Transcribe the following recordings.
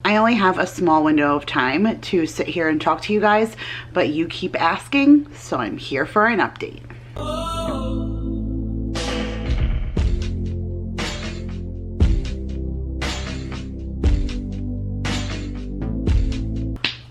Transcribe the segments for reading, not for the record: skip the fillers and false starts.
I only have a small window of time to sit here and talk to you guys, but you keep asking, so I'm here for an update.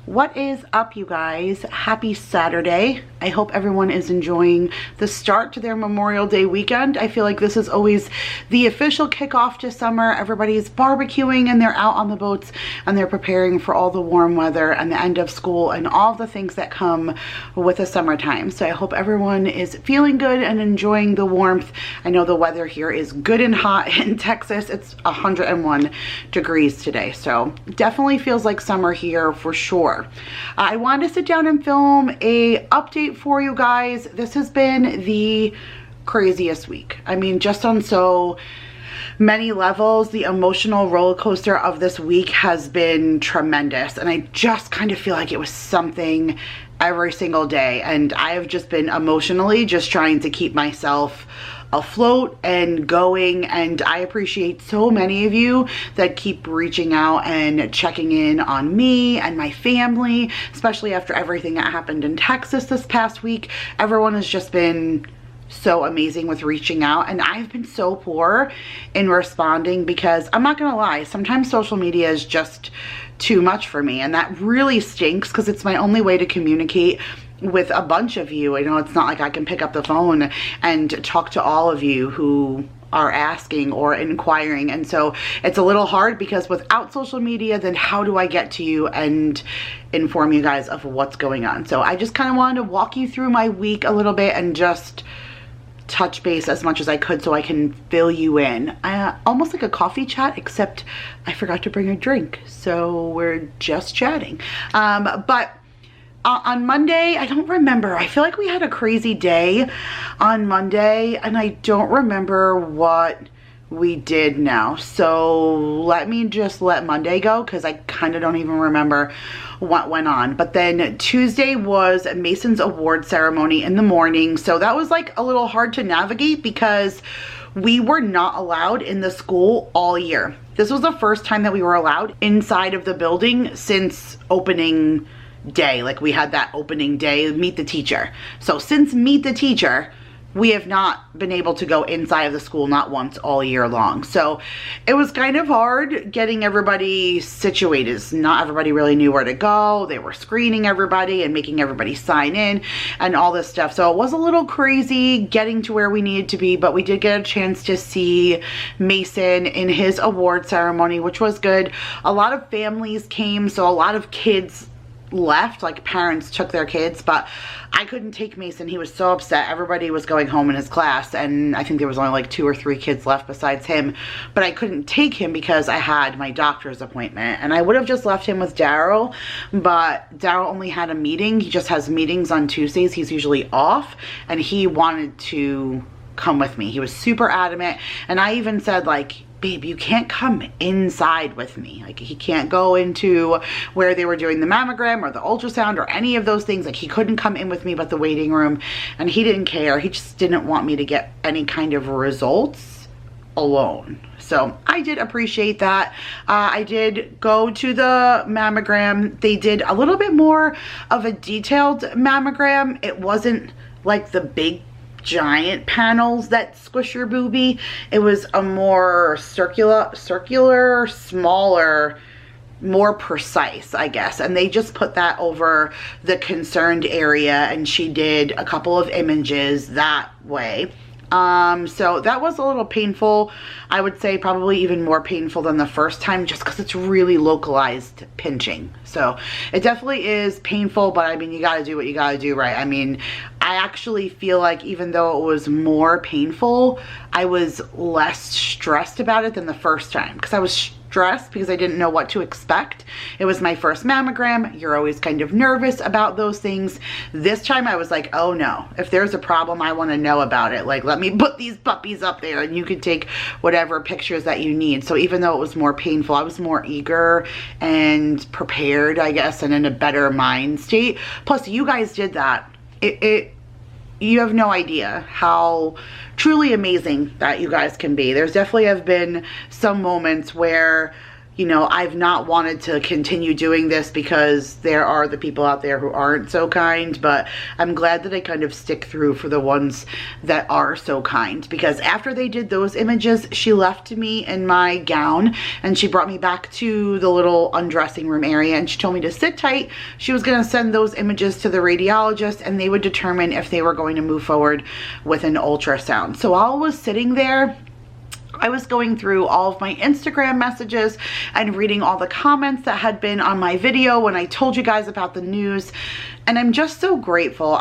What is up, you guys? Happy Saturday. I hope everyone is enjoying the start to their Memorial Day weekend. I feel like this is always the official kickoff to summer. Everybody's barbecuing and they're out on the boats and they're preparing for all the warm weather and the end of school and all the things that come with the summertime. So I hope everyone is feeling good and enjoying the warmth. I know the weather here is good and hot in Texas. It's 101 degrees today, so definitely feels like summer here for sure. I wanted to sit down and film a update for you guys. This has been the craziest week. I mean, just on so many levels, the emotional roller coaster of this week has been tremendous. And I just kind of feel like it was something every single day. And I have just been emotionally just trying to keep myself afloat and going, and I appreciate so many of you that keep reaching out and checking in on me and my family, especially after everything that happened in Texas this past week. Everyone has just been so amazing with reaching out, and I've been so poor in responding because I'm not gonna lie, sometimes social media is just too much for me, and that really stinks because it's my only way to communicate with a bunch of you. I know it's not like I can pick up the phone and talk to all of you who are asking or inquiring, and so it's a little hard because without social media, then how do I get to you and inform you guys of what's going on? So I just kind of wanted to walk you through my week a little bit and just touch base as much as I could so I can fill you in. Almost like a coffee chat, except I forgot to bring a drink, so we're just chatting. But on Monday, I don't remember. I feel like we had a crazy day on Monday, and I don't remember what we did now. So let me just let Monday go because I kind of don't even remember what went on. But then Tuesday was Mason's award ceremony in the morning. So that was like a little hard to navigate because we were not allowed in the school all year. This was the first time that we were allowed inside of the building since opening day. Like, we had that opening day, meet the teacher. So since meet the teacher, we have not been able to go inside of the school, not once all year long. So it was kind of hard getting everybody situated. Not everybody really knew where to go. They were screening everybody and making everybody sign in and all this stuff. So it was a little crazy getting to where we needed to be, but we did get a chance to see Mason in his award ceremony, which was good. A lot of families came, so a lot of kids left, like parents took their kids, but I couldn't take Mason. He was so upset. Everybody was going home in his class, and I think there was only like 2 or 3 kids left besides him, but I couldn't take him because I had my doctor's appointment, and I would have just left him with Daryl, but Daryl only had a meeting. He just has meetings on Tuesdays. He's usually off, and he wanted to come with me. He was super adamant, and I even said, like, babe, you can't come inside with me. Like, he can't go into where they were doing the mammogram or the ultrasound or any of those things. Like, he couldn't come in with me but the waiting room, and he didn't care. He just didn't want me to get any kind of results alone. So I did appreciate that. I did go to the mammogram. They did a little bit more of a detailed mammogram. It wasn't like the big giant panels that squish your boobie. It was a more circular, smaller, more precise, I guess. And they just put that over the concerned area, and she did a couple of images that way. So that was a little painful. I would say probably even more painful than the first time, just because it's really localized pinching. So it definitely is painful, but I mean, you gotta do what you gotta do, right? I mean, I actually feel like even though it was more painful, I was less stressed about it than the first time, because I was stressed because I didn't know what to expect. It was my first mammogram. You're always kind of nervous about those things. This time I was like, oh no, if there's a problem, I want to know about it. Like, let me put these puppies up there and you can take whatever pictures that you need. So even though it was more painful, I was more eager and prepared, I guess, and in a better mind state. Plus, you guys did that. You have no idea how truly amazing that you guys can be. There's definitely have been some moments where you know, I've not wanted to continue doing this because there are the people out there who aren't so kind, but I'm glad that I kind of stick through for the ones that are so kind, because after they did those images, she left me in my gown and she brought me back to the little undressing room area and she told me to sit tight. She was going to send those images to the radiologist and they would determine if they were going to move forward with an ultrasound. So while I was sitting there, I was going through all of my Instagram messages and reading all the comments that had been on my video when I told you guys about the news, and I'm just so grateful.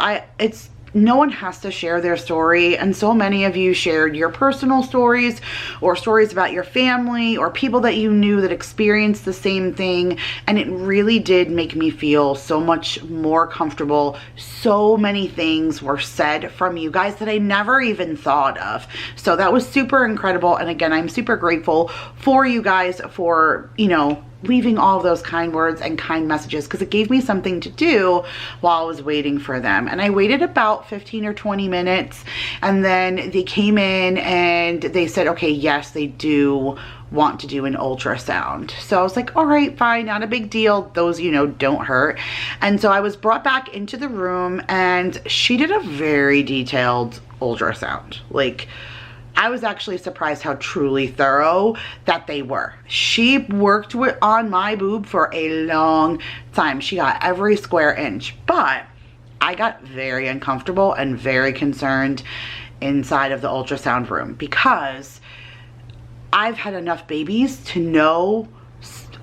No one has to share their story, and so many of you shared your personal stories or stories about your family or people that you knew that experienced the same thing, and it really did make me feel so much more comfortable. So many things were said from you guys that I never even thought of, so that was super incredible. And again, I'm super grateful for you guys for, you know, leaving all of those kind words and kind messages, because it gave me something to do while I was waiting for them. And I waited about 15 or 20 minutes, and then they came in and they said, okay, yes, they do want to do an ultrasound. So I was like, all right, fine, not a big deal. Those, you know, don't hurt. And so I was brought back into the room and she did a very detailed ultrasound. Like, I was actually surprised how truly thorough that they were. She worked on my boob for a long time. She got every square inch, but I got very uncomfortable and very concerned inside of the ultrasound room, because I've had enough babies to know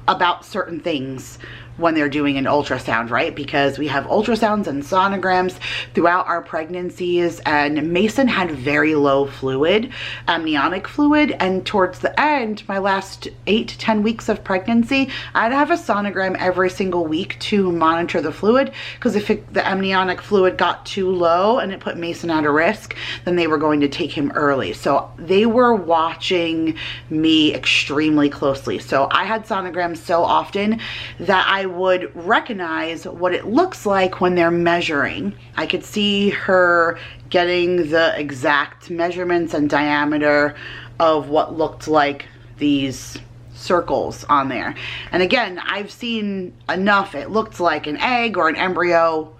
about certain things when they're doing an ultrasound, right? Because we have ultrasounds and sonograms throughout our pregnancies, and Mason had very low fluid, amniotic fluid, and towards the end, my last 8 to 10 weeks of pregnancy, I'd have a sonogram every single week to monitor the fluid, because if the amniotic fluid got too low and it put Mason at a risk, then they were going to take him early. So they were watching me extremely closely. So I had sonograms so often that I would recognize what it looks like when they're measuring. I could see her getting the exact measurements and diameter of what looked like these circles on there. And again, I've seen enough. It looked like an egg or an embryo.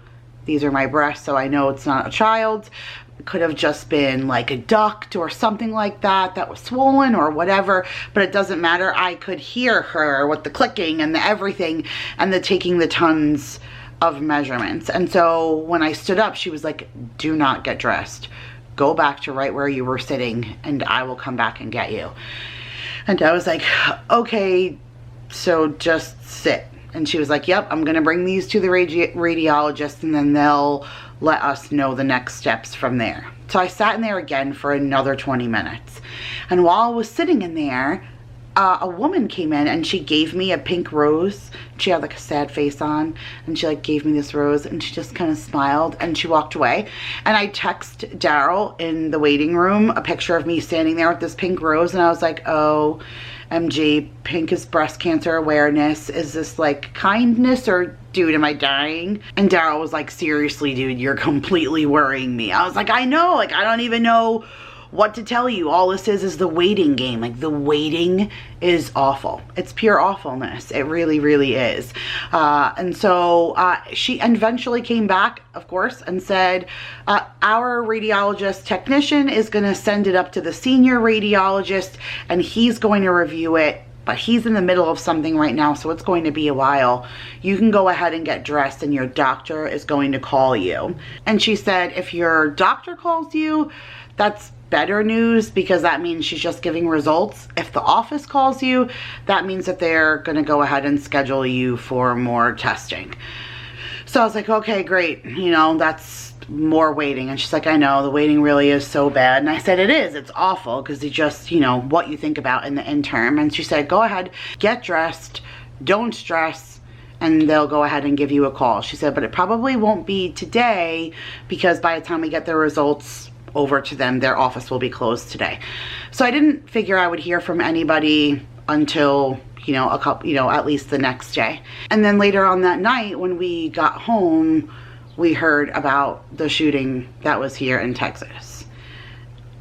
These are my breasts, so I know it's not a child. It could have just been like a duct or something like that that was swollen or whatever, but it doesn't matter. I could hear her with the clicking and the everything and the taking the tons of measurements. And so when I stood up, she was like, do not get dressed. Go back to right where you were sitting and I will come back and get you. And I was like, okay, so just sit. And she was like, yep, I'm gonna bring these to the radiologist and then they'll let us know the next steps from there. So I sat in there again for another 20 minutes. And while I was sitting in there, a woman came in and she gave me a pink rose. She had like a sad face on and she like gave me this rose and she just kind of smiled and she walked away. And I texted Daryl in the waiting room a picture of me standing there with this pink rose, and I was like, oh, MG, pink is breast cancer awareness. Is this like kindness or dude, am I dying? And Daryl was like, seriously, dude, you're completely worrying me. I was like, I know, like, I don't even know what to tell you. All this is the waiting game. Like, the waiting is awful. It's pure awfulness. It really, really is. And so she eventually came back, of course, and said, our radiologist technician is going to send it up to the senior radiologist and he's going to review it, but he's in the middle of something right now, so it's going to be a while. You can go ahead and get dressed and your doctor is going to call you. And she said, if your doctor calls you, that's better news, because that means she's just giving results. If the office calls you, that means that they're going to go ahead and schedule you for more testing. So I was like, okay, great. You know, that's more waiting. And she's like, I know, the waiting really is so bad. And I said, it is. It's awful, because it's just, you know, what you think about in the interim. And she said, go ahead, get dressed, don't stress, and they'll go ahead and give you a call. She said, but it probably won't be today, because by the time we get the results over to them, their office will be closed today. So I didn't figure I would hear from anybody until, you know, at least the next day. And then later on that night, when we got home, we heard about the shooting that was here in Texas.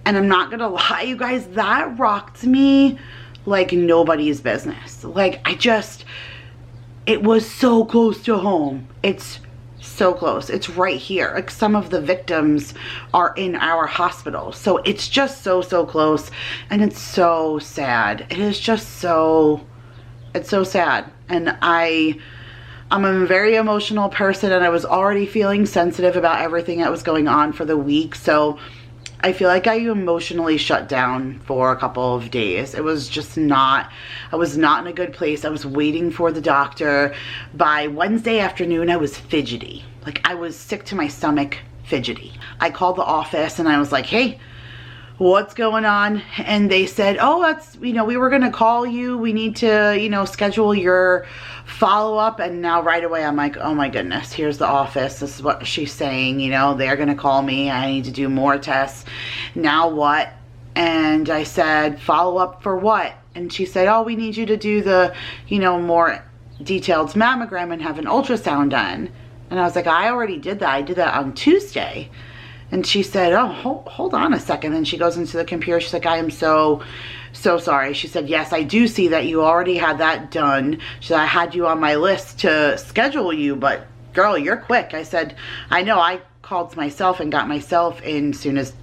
And I'm not gonna lie, you guys, that rocked me like nobody's business. Like it was so close to home. It's so close. It's right here. Like some of the victims are in our hospital. So it's just so close, and it's so sad. It is just it's so sad. And I'm a very emotional person, and I was already feeling sensitive about everything that was going on for the week. So I feel like I emotionally shut down for a couple of days. It was just not, I was not in a good place. I was waiting for the doctor. By Wednesday afternoon, I was fidgety. Like I was sick to my stomach, fidgety. I called the office and I was like, hey, what's going on? And they said, oh, that's, we were going to call you. We need to, schedule your follow-up. And now right away, I'm like, oh my goodness, here's the office. This is what she's saying, they're going to call me. I need to do more tests. Now what? And I said, follow-up for what? And she said, oh, we need you to do the, more detailed mammogram and have an ultrasound done. And I was like, I already did that. I did that on Tuesday. And she said, oh, hold on a second. And she goes into the computer. She's like, I am so sorry. She said, yes, I do see that you already had that done. She said, I had you on my list to schedule you, but girl, you're quick. I said, I know. I called myself and got myself in as soon as,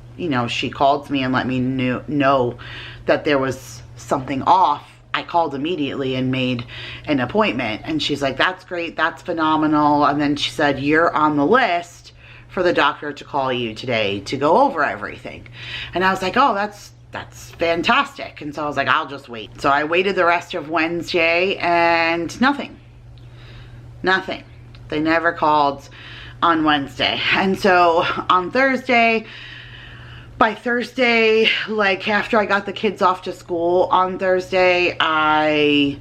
she called me and let me know that there was something off. I called immediately and made an appointment. And she's like, that's great. That's phenomenal. And then she said, you're on the list for the doctor to call you today to go over everything. And I was like, oh, that's fantastic. And so I was like, I'll just wait. So I waited the rest of Wednesday and nothing. They never called on Wednesday. And so on Thursday, by Thursday, like after I got the kids off to school on Thursday, I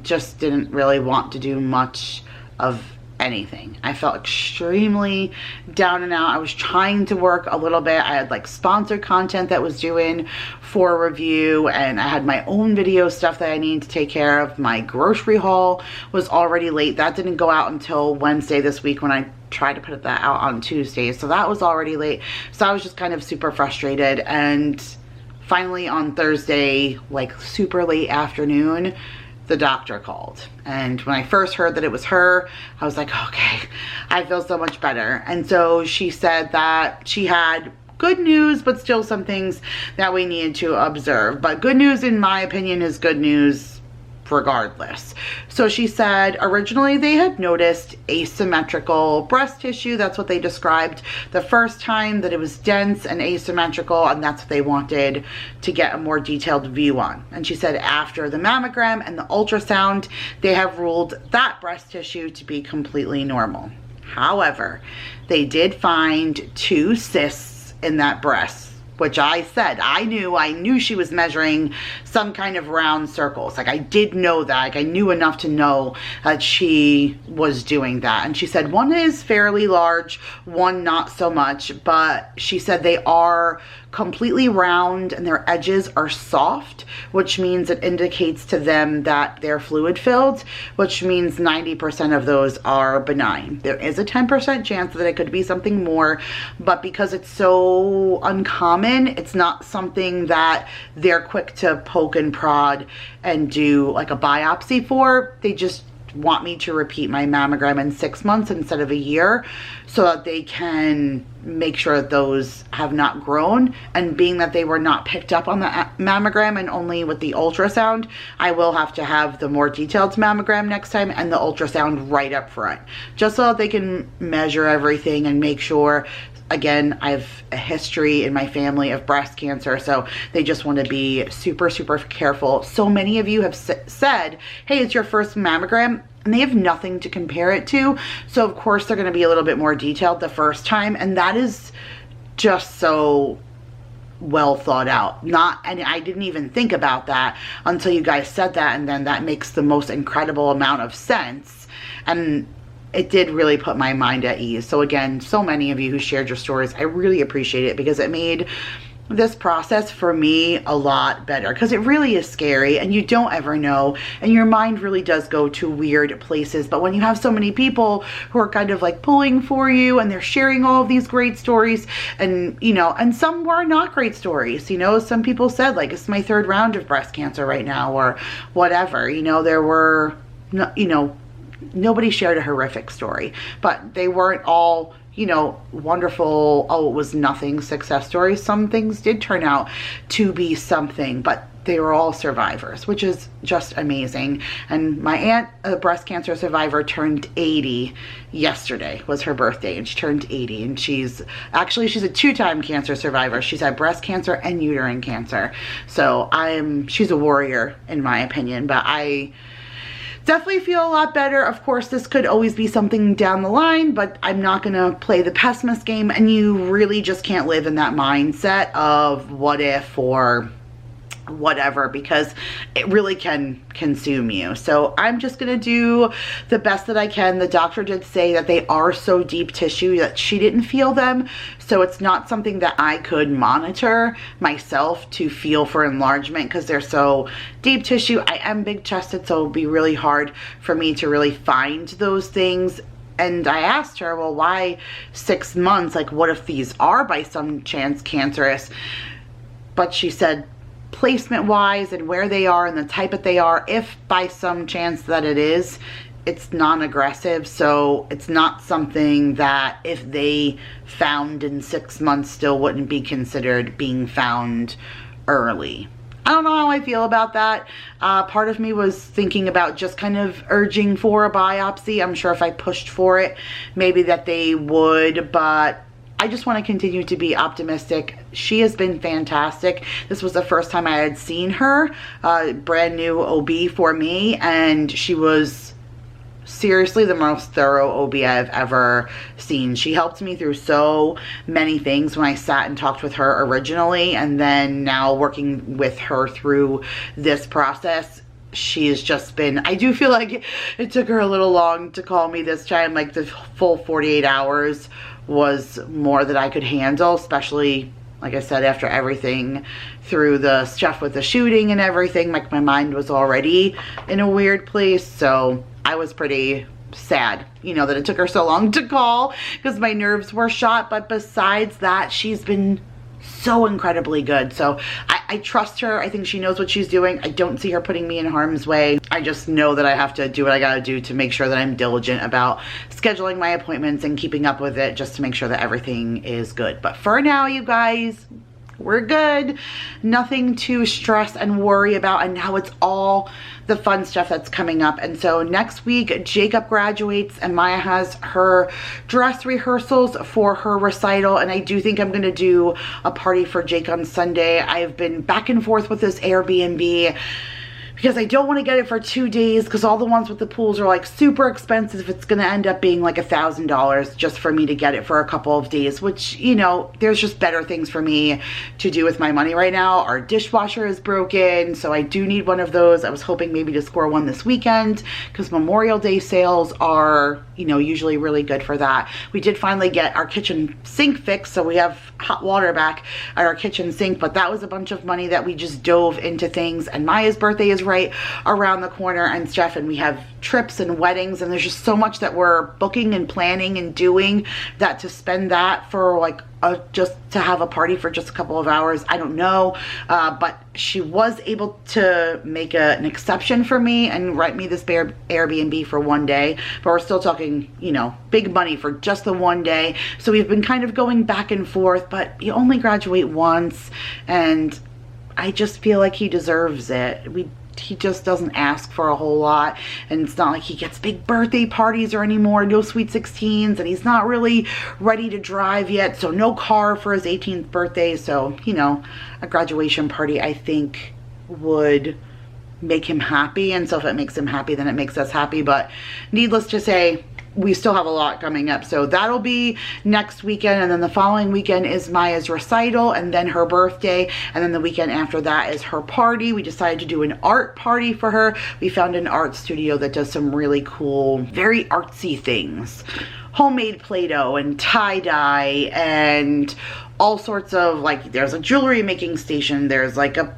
just didn't really want to do much of anything. I felt extremely down and out. I was trying to work a little bit. I had like sponsored content that was doing for review, and I had my own video stuff that I needed to take care of. My grocery haul was already late. That didn't go out until Wednesday this week when I tried to put that out on Tuesday. So that was already late. So I was just kind of super frustrated. And finally on Thursday, like super late afternoon, the doctor called. And when I first heard that it was her, I was like, okay, I feel so much better. And so she said that she had good news, but still some things that we needed to observe. But good news, in my opinion, is good news regardless. So she said originally they had noticed asymmetrical breast tissue. That's what they described the first time, that it was dense and asymmetrical, and that's what they wanted to get a more detailed view on. And she said after the mammogram and the ultrasound, they have ruled that breast tissue to be completely normal. However, they did find 2 cysts in that breast, which I said, I knew she was measuring some kind of round circles. Like I did know that, like I knew enough to know that she was doing that. And she said one is fairly large, one not so much, but she said they are completely round and their edges are soft, which means it indicates to them that they're fluid filled, which means 90% of those are benign. There is a 10% chance that it could be something more, but because it's so uncommon, it's not something that they're quick to poke and prod and do like a biopsy for. They just want me to repeat my mammogram in 6 months instead of a year, so that they can make sure that those have not grown. And being that they were not picked up on the mammogram and only with the ultrasound, I will have to have the more detailed mammogram next time and the ultrasound right up front, just so that they can measure everything and make sure. Again, I have a history in my family of breast cancer, so they just want to be super careful. So many of you have said, hey, it's your first mammogram, and they have nothing to compare it to. So of course they're going to be a little bit more detailed the first time, and that is just so well thought out. And I didn't even think about that until you guys said that, and then that makes the most incredible amount of sense. And it did really put my mind at ease. So again, so many of you who shared your stories, I really appreciate it, because it made this process for me a lot better, because it really is scary and you don't ever know, and your mind really does go to weird places. But when you have so many people who are kind of like pulling for you and they're sharing all of these great stories, and you know, and some were not great stories, you know, some people said like, it's my 3rd round of breast cancer right now or whatever, you know, there were no, you know, nobody shared a horrific story, but they weren't all, you know, wonderful, oh, it was nothing success stories. Some things did turn out to be something, but they were all survivors, which is just amazing. And my aunt, a breast cancer survivor, turned 80 yesterday, was her birthday, and she turned 80, and she's a 2-time cancer survivor. She's had breast cancer and uterine cancer. So she's a warrior in my opinion, but I definitely feel a lot better. Of course, this could always be something down the line, but I'm not gonna play the pessimist game, and you really just can't live in that mindset of what if or whatever, because it really can consume you. So I'm just gonna do the best that I can. The doctor did say that they are so deep tissue that she didn't feel them, so it's not something that I could monitor myself to feel for enlargement, because they're so deep tissue. I am big chested, so it'll be really hard for me to really find those things. And I asked her, well, why 6 months? Like, what if these are by some chance cancerous? But she said, placement wise and where they are and the type that they are, if by some chance that it is, it's non-aggressive, so it's not something that if they found in 6 months still wouldn't be considered being found early. I don't know how I feel about that. Part of me was thinking about just kind of urging for a biopsy. I'm sure if I pushed for it, maybe that they would, but I just want to continue to be optimistic. She has been fantastic. This was the first time I had seen her, brand new OB for me, and she was seriously the most thorough OB I've ever seen. She helped me through so many things when I sat and talked with her originally, and then now working with her through this process. She has just been, I do feel like it took her a little long to call me this time. Like the full 48 hours was more than I could handle, especially, like I said, after everything through the stuff with the shooting and everything. Like my mind was already in a weird place, so I was pretty sad, you know, that it took her so long to call, because my nerves were shot. But besides that, she's been so incredibly good. So I trust her. I think she knows what she's doing. I don't see her putting me in harm's way. I just know that I have to do what I gotta do to make sure that I'm diligent about scheduling my appointments and keeping up with it, just to make sure that everything is good. But for now, you guys, we're good. Nothing to stress and worry about. And now it's all the fun stuff that's coming up. And so next week, Jacob graduates and Maya has her dress rehearsals for her recital. And I do think I'm going to do a party for Jake on Sunday. I've been back and forth with this Airbnb, because I don't want to get it for 2 days, because all the ones with the pools are like super expensive. It's going to end up being like $1,000 just for me to get it for a couple of days, which, you know, there's just better things for me to do with my money right now. Our dishwasher is broken, so I do need one of those. I was hoping maybe to score one this weekend, because Memorial Day sales are, you know, usually really good for that. We did finally get our kitchen sink fixed, so we have hot water back at our kitchen sink, but that was a bunch of money that we just dove into things. And Maya's birthday is right around the corner and stuff, and we have trips and weddings, and there's just so much that we're booking and planning and doing, that to spend that for like just to have a party for just a couple of hours, I don't know. But she was able to make an exception for me and rent me this Airbnb for 1 day, but we're still talking, you know, big money for just the 1 day. So we've been kind of going back and forth, but you only graduate once, and I just feel like he deserves it. He just doesn't ask for a whole lot, and it's not like he gets big birthday parties or anymore, no sweet 16s, and he's not really ready to drive yet, so no car for his 18th birthday. So, you know, a graduation party I think would make him happy, and so if it makes him happy, then it makes us happy. But needless to say, we still have a lot coming up. So that'll be next weekend, and then the following weekend is Maya's recital, and then her birthday, and then the weekend after that is her party. We decided to do an art party for her. We found an art studio that does some really cool, very artsy things. Homemade Play-Doh and tie-dye and all sorts of, like, there's a jewelry making station, there's like a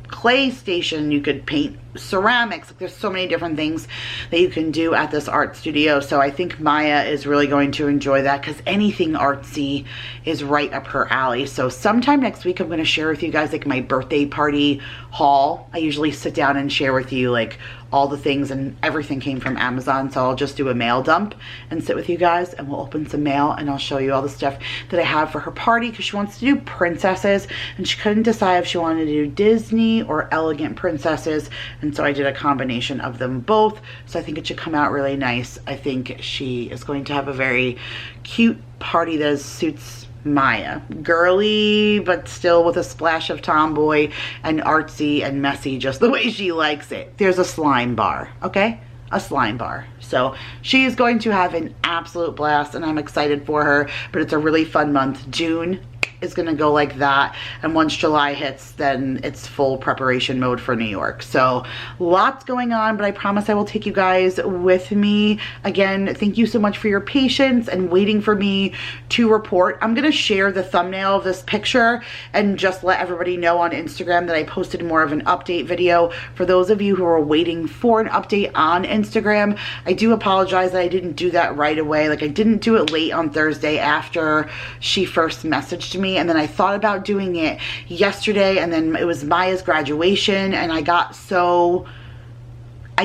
clay station, you could paint ceramics. Like, there's so many different things that you can do at this art studio. So I think Maya is really going to enjoy that, because anything artsy is right up her alley. So sometime next week I'm going to share with you guys like my birthday party haul. I usually sit down and share with you like all the things, and everything came from Amazon, so I'll just do a mail dump and sit with you guys, and we'll open some mail, and I'll show you all the stuff that I have for her party, because she wants to do princesses and she couldn't decide if she wanted to do Disney or elegant princesses, and so I did a combination of them both. So I think it should come out really nice. I think she is going to have a very cute party that suits Maya. Girly, but still with a splash of tomboy, and artsy and messy, just the way she likes it. There's a slime bar, okay? A slime bar. So she is going to have an absolute blast, and I'm excited for her, but it's a really fun month. June is gonna go like that, and once July hits, then it's full preparation mode for New York. So lots going on, but I promise I will take you guys with me. Again, thank you so much for your patience and waiting for me to report. I'm gonna share the thumbnail of this picture and just let everybody know on Instagram that I posted more of an update video. For those of you who are waiting for an update on Instagram, I do apologize that I didn't do that right away. Like, I didn't do it late on Thursday after she first messaged me, and then I thought about doing it yesterday, and then it was Maya's graduation, and I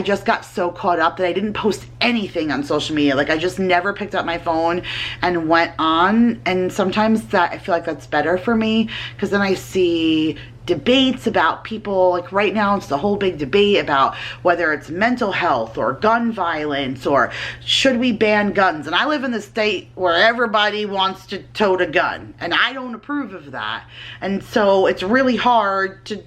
just got so caught up that I didn't post anything on social media. Like, I just never picked up my phone and went on, and sometimes that, I feel like that's better for me, because then I see debates about people, like right now it's the whole big debate about whether it's mental health or gun violence, or should we ban guns, and I live in the state where everybody wants to tote a gun, and I don't approve of that, and so it's really hard to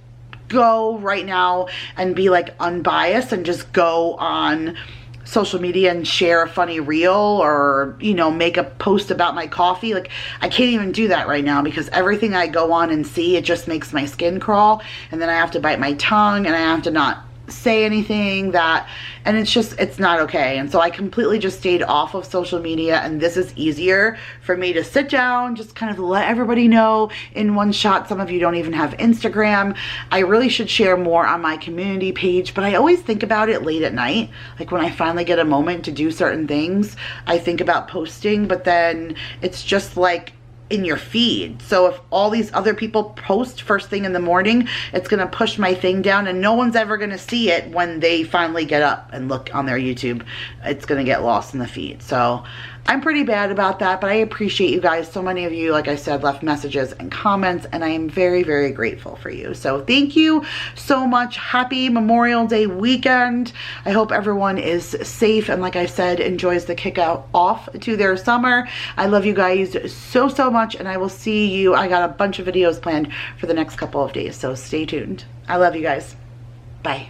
go right now and be like unbiased and just go on social media and share a funny reel, or, you know, make a post about my coffee. Like, I can't even do that right now, because everything I go on and see, it just makes my skin crawl, and then I have to bite my tongue, and I have to not say anything that, and it's just, it's not okay. And so I completely just stayed off of social media, and this is easier for me to sit down, just kind of let everybody know in one shot. Some of you don't even have Instagram. I really should share more on my community page, but I always think about it late at night. Like, when I finally get a moment to do certain things, I think about posting, but then it's just like in your feed. So if all these other people post first thing in the morning, it's gonna push my thing down, and no one's ever gonna see it when they finally get up and look on their YouTube. It's gonna get lost in the feed. So I'm pretty bad about that, but I appreciate you guys. So many of you, like I said, left messages and comments, and I am very, very grateful for you. So thank you so much. Happy Memorial Day weekend. I hope everyone is safe, and like I said, enjoys the kick out off to their summer. I love you guys so, so much, and I will see you. I got a bunch of videos planned for the next couple of days, so stay tuned. I love you guys. Bye.